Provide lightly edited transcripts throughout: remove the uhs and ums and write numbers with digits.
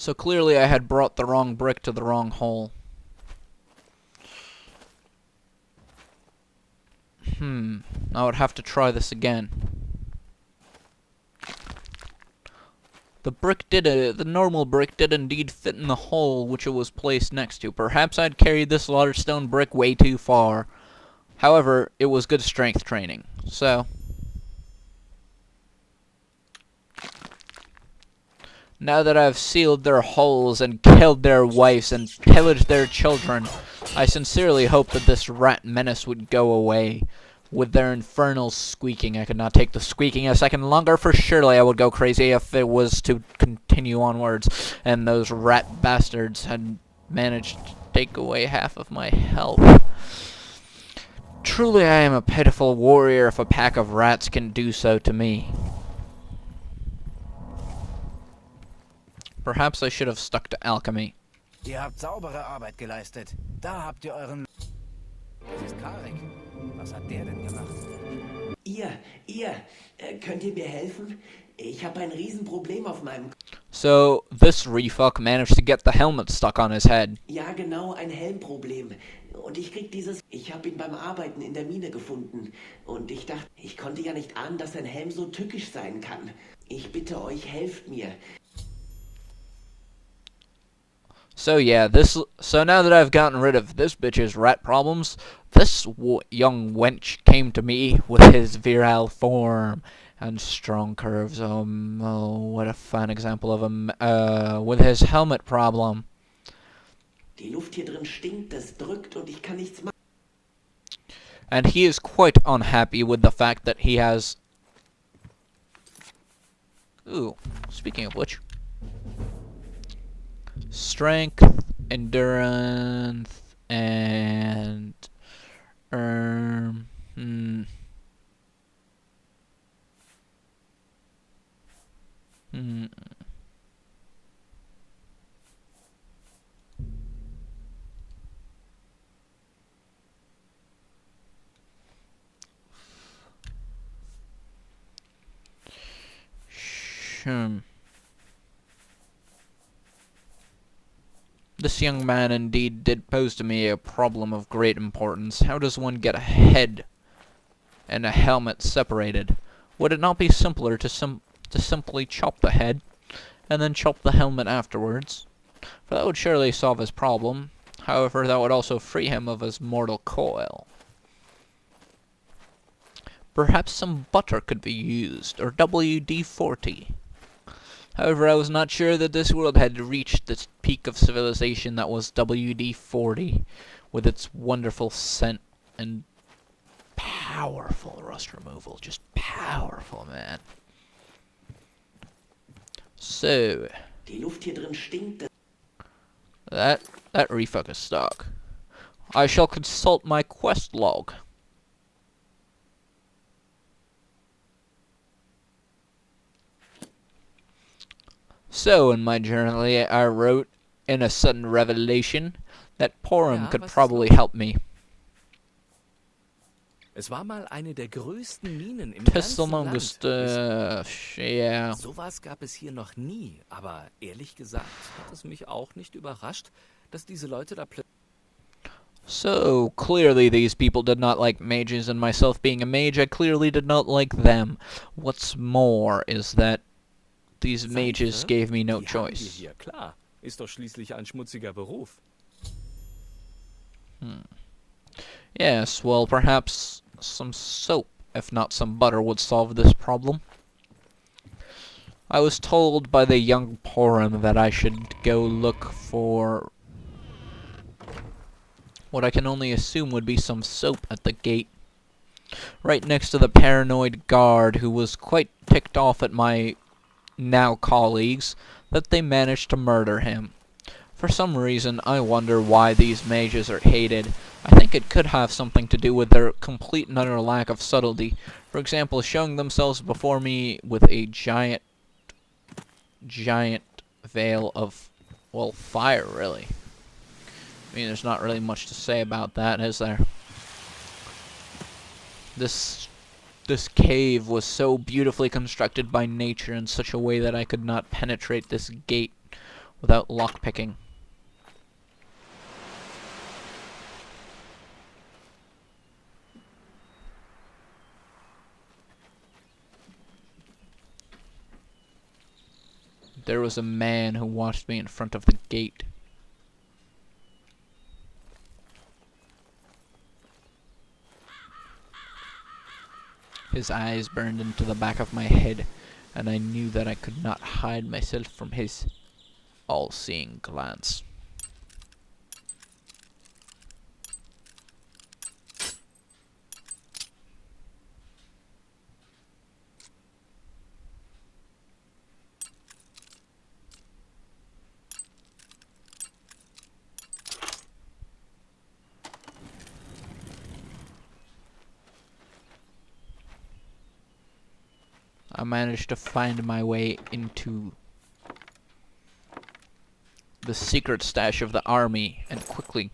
So clearly I had brought the wrong brick to the wrong hole. I would have to try this again. The normal brick did indeed fit in the hole which it was placed next to. Perhaps I'd carried this large stone brick way too far. However, it was good strength training. So, now that I've sealed their holes and killed their wives and pillaged their children, I sincerely hope that this rat menace would go away. With their infernal squeaking, I could not take the squeaking a second longer, for surely I would go crazy if it was to continue onwards, and those rat bastards had managed to take away half of my health. Truly I am a pitiful warrior if a pack of rats can do so to me. Perhaps I should have stuck to alchemy. Ihr habt saubere Arbeit geleistet. Da habt ihr euren... Das ist Karik. Was hat der denn gemacht? Könnt ihr mir helfen? Ich habe ein Riesenproblem auf meinem... So, this refuck managed to get the helmet stuck on his head. Ja, genau, ein Helmproblem. Und ich krieg dieses... Ich habe ihn beim Arbeiten in der Mine gefunden. Und ich dachte, ich konnte ja nicht ahnen, dass ein Helm so tückisch sein kann. Ich bitte euch, helft mir. So yeah, so now that I've gotten rid of this bitch's rat problems, this young wench came to me with his virile form and strong curves. Oh, what a fine example of him, with his helmet problem. Die Luft hier drin stinkt, es drückt und ich kann nichts machen. And he is quite unhappy with the fact that he has... Ooh, speaking of which... Strength, endurance, and... This young man indeed did pose to me a problem of great importance. How does one get a head and a helmet separated? Would it not be simpler to simply chop the head and then chop the helmet afterwards? For that would surely solve his problem. However, that would also free him of his mortal coil. Perhaps some butter could be used, or WD-40. However, I was not sure that this world had reached the peak of civilization that was WD-40, with its wonderful scent and powerful rust removal. Just powerful, man. So, Die Luft hier drin stinkt. that refuck is stuck. I shall consult my quest log. So, in my journal, I wrote, in a sudden revelation, that Porum could probably help me. Es war mal eine der größten Minen im ganzen Land. Yeah. Sowas gab es hier noch nie, aber ehrlich gesagt hat es mich auch nicht überrascht, dass diese Leute da plötzlich... So, clearly these people did not like mages, and myself being a mage, I clearly did not like them. What's more is that these mages gave me no choice. Hier, klar. Ist doch schließlich ein schmutziger Beruf. Yes, well, perhaps some soap, if not some butter, would solve this problem. I was told by the young Porum that I should go look for what I can only assume would be some soap at the gate, right next to the paranoid guard who was quite ticked off at my now colleagues that they managed to murder him. For some reason, I wonder why these mages are hated. I think it could have something to do with their complete and utter lack of subtlety. For example, showing themselves before me with a giant veil of, well, fire, really. I mean, there's not really much to say about that, is there? This cave was so beautifully constructed by nature in such a way that I could not penetrate this gate without lockpicking. There was a man who watched me in front of the gate. His eyes burned into the back of my head, and I knew that I could not hide myself from his all-seeing glance. I managed to find my way into the secret stash of the army and quickly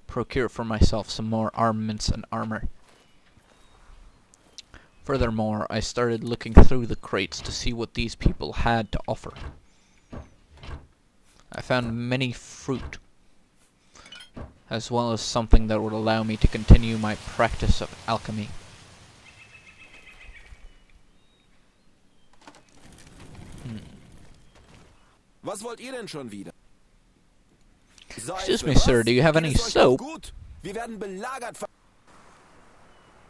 procure for myself some more armaments and armor. Furthermore, I started looking through the crates to see what these people had to offer. I found many fruit, as well as something that would allow me to continue my practice of alchemy. Was wollt ihr denn schon wieder? Excuse me, sir, do you have any soap? Wir werden belagert.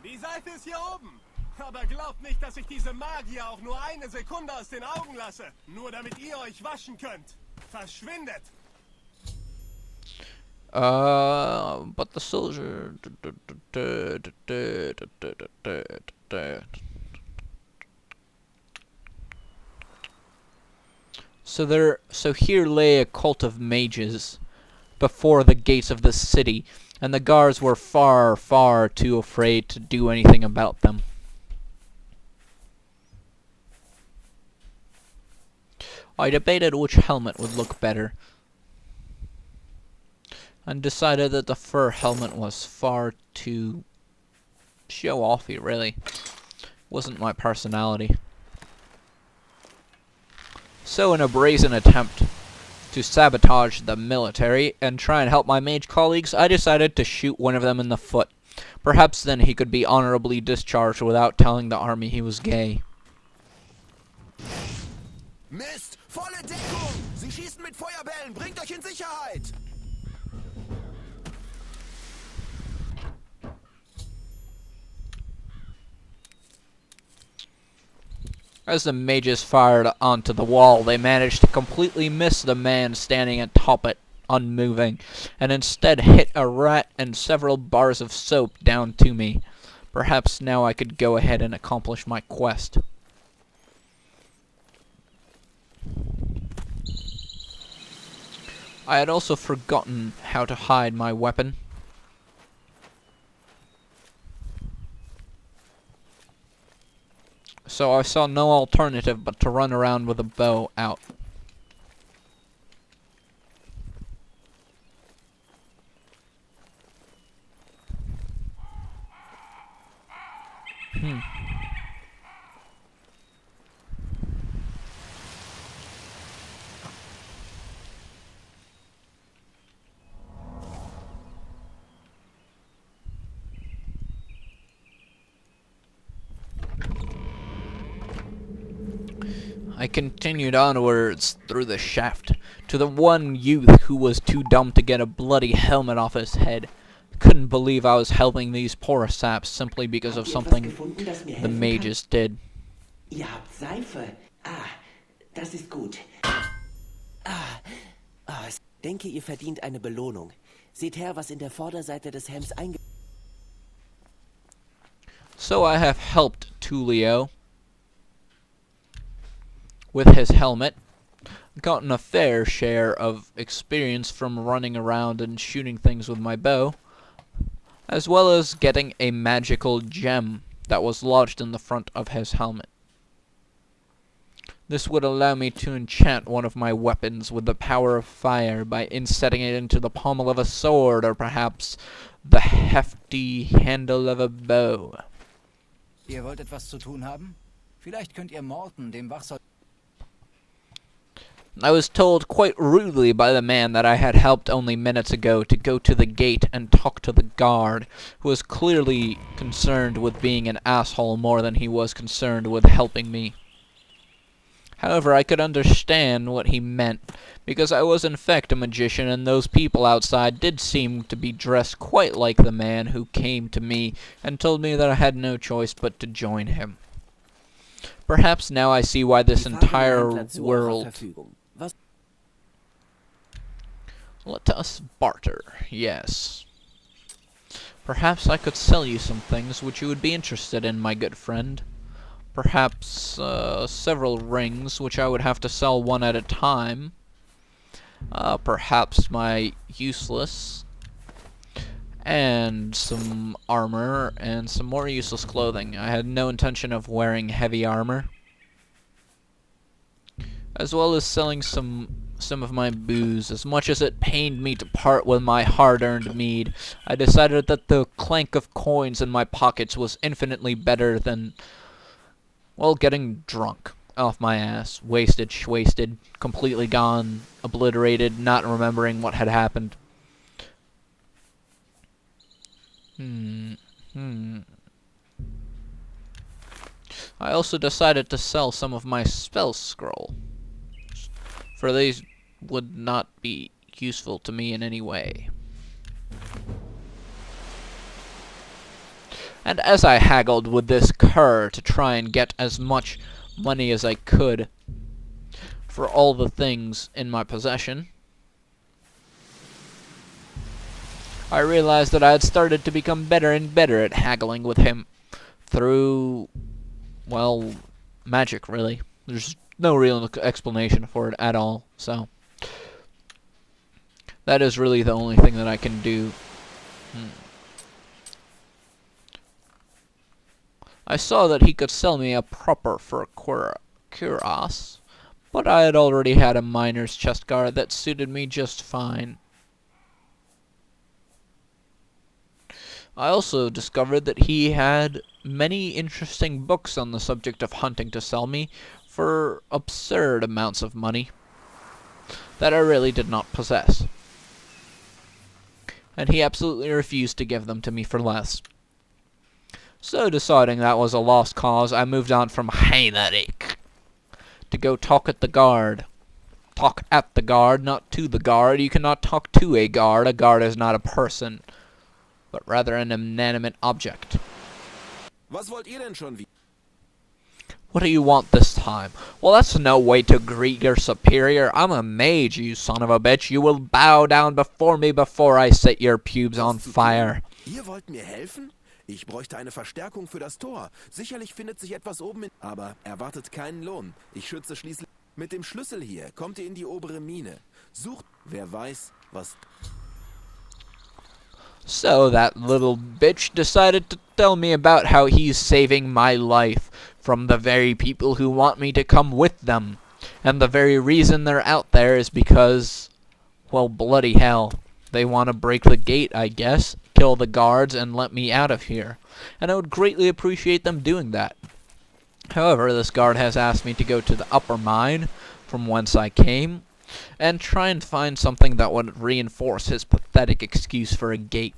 Die Seife ist hier oben. Aber glaubt nicht, dass ich diese Magier auch nur eine Sekunde aus den Augen lasse. Nur damit ihr euch waschen könnt. Verschwindet! But the soldier... So here lay a cult of mages before the gates of the city, and the guards were far, far too afraid to do anything about them. I debated which helmet would look better, and decided that the fur helmet was far too show-offy, really. Wasn't my personality. So in a brazen attempt to sabotage the military and try and help my mage colleagues, I decided to shoot one of them in the foot. Perhaps then he could be honorably discharged without telling the army he was gay. Mist! Volle Deckung! Sie schießen mit Feuerbällen! Bringt euch in Sicherheit! As the mages fired onto the wall, they managed to completely miss the man standing atop it, unmoving, and instead hit a rat and several bars of soap down to me. Perhaps now I could go ahead and accomplish my quest. I had also forgotten how to hide my weapon. So I saw no alternative but to run around with a bow out. I continued onwards through the shaft to the one youth who was too dumb to get a bloody helmet off his head. Couldn't believe I was helping these poor saps simply because of something the mages did. Ihr habt Seife. Ah, das ist gut. Ich denke, ihr verdient eine Belohnung. Seht her, was in der Vorderseite des Helms So I have helped Tulio with his helmet, gotten a fair share of experience from running around and shooting things with my bow, as well as getting a magical gem that was lodged in the front of his helmet. This would allow me to enchant one of my weapons with the power of fire by insetting it into the pommel of a sword or perhaps the hefty handle of a bow. Ihr wollt etwas zu tun haben? Vielleicht könnt ihr Morton, dem Wachsoldaten... I was told quite rudely by the man that I had helped only minutes ago to go to the gate and talk to the guard, who was clearly concerned with being an asshole more than he was concerned with helping me. However, I could understand what he meant, because I was in fact a magician, and those people outside did seem to be dressed quite like the man who came to me and told me that I had no choice but to join him. Perhaps now I see why this entire world... Let us barter, yes. Perhaps I could sell you some things which you would be interested in, my good friend. Perhaps several rings, which I would have to sell one at a time. Perhaps my useless, and some armor, and some more useless clothing. I had no intention of wearing heavy armor. As well as selling some of my booze. As much as it pained me to part with my hard-earned mead, I decided that the clank of coins in my pockets was infinitely better than, well, getting drunk off my ass, wasted, completely gone, obliterated, not remembering what had happened. I also decided to sell some of my spell scroll, for these would not be useful to me in any way. And as I haggled with this cur to try and get as much money as I could for all the things in my possession, I realized that I had started to become better and better at haggling with him through, well, magic, really. There's no real explanation for it at all, so that is really the only thing that I can do. I saw that he could sell me a proper for a cuirass, but I had already had a miner's chest guard that suited me just fine. I also discovered that he had many interesting books on the subject of hunting to sell me for absurd amounts of money that I really did not possess. And he absolutely refused to give them to me for less. So, deciding that was a lost cause, I moved on from Heinrich to go talk at the guard. Talk at the guard, not to the guard. You cannot talk to a guard. A guard is not a person, but rather an inanimate object. Was wollt ihr denn schon? What do you want this time? Well, that's no way to greet your superior. I'm a mage, you son of a bitch. You will bow down before me before I set your pubes on fire. Ihr wollt mir helfen? Ich bräuchte eine Verstärkung für das Tor. Sicherlich findet sich etwas oben in... Aber erwartet keinen Lohn. Ich schütze schließlich... Mit dem Schlüssel hier kommt ihr in die obere Mine. Sucht... Wer weiß, was... So that little bitch decided to tell me about how he's saving my life from the very people who want me to come with them. And the very reason they're out there is because, well, bloody hell. They want to break the gate, I guess, kill the guards, and let me out of here. And I would greatly appreciate them doing that. However, this guard has asked me to go to the upper mine, from whence I came, and try and find something that would reinforce his pathetic excuse for a gate.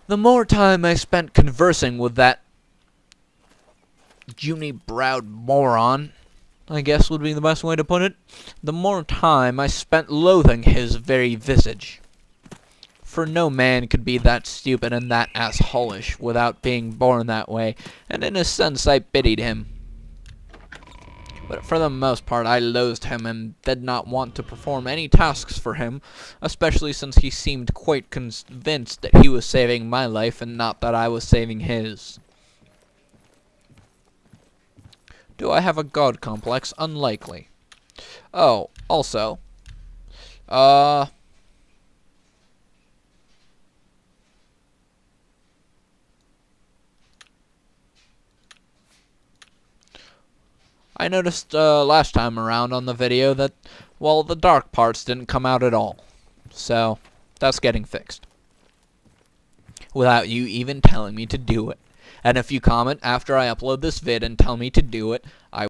The more time I spent conversing with that juny-browed moron, I guess would be the best way to put it, the more time I spent loathing his very visage. For no man could be that stupid and that assholish without being born that way, and in a sense I pitied him. But for the most part I loathed him and did not want to perform any tasks for him, especially since he seemed quite convinced that he was saving my life and not that I was saving his. Do I have a god complex? Unlikely. Oh, also, I noticed last time around on the video that, well, the dark parts didn't come out at all. So, that's getting fixed. Without you even telling me to do it. And if you comment after I upload this vid and tell me to do it, I